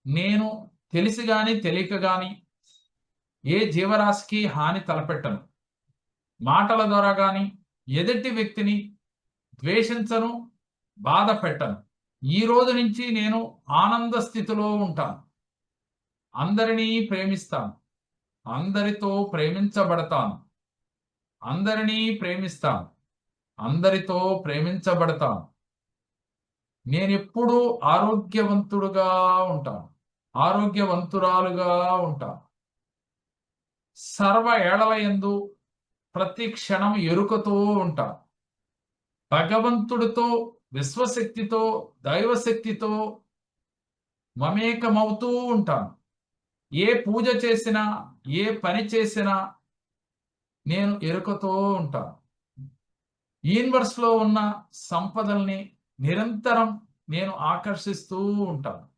నేను తెలిసి గాని, తెలియక గాని ఏ జీవరాశికి హాని తలపెట్టను. మాటల ద్వారా గాని, ఎదుటి వ్యక్తిని ద్వేషించను, బాధ పెట్టను. ఈ రోజు నుంచి నేను ఆనంద స్థితిలో ఉంటాను. అందరినీ ప్రేమిస్తాను. అందరితో ప్రేమించబడతాను. అందరినీ ప్రేమిస్తాను. అందరితో ప్రేమించబడతాను. నేనెప్పుడూ ఆరోగ్యవంతుడుగా ఉంటాను. ఆరోగ్యవంతురాలుగా ఉంటాను. సర్వ ఏళలయందు ప్రతి క్షణం ఎరుకతో ఉంటాను. భగవంతుడితో, విశ్వశక్తితో, దైవశక్తితో మమేకమవుతూ ఉంటాను. ఏ పూజ చేసినా, ఏ పని చేసినా నేను ఎరుకతో ఉంటాను. యూనివర్స్‌లో ఉన్న సంపదల్ని నిరంతరం నేను ఆకర్షిస్తూ ఉంటాను.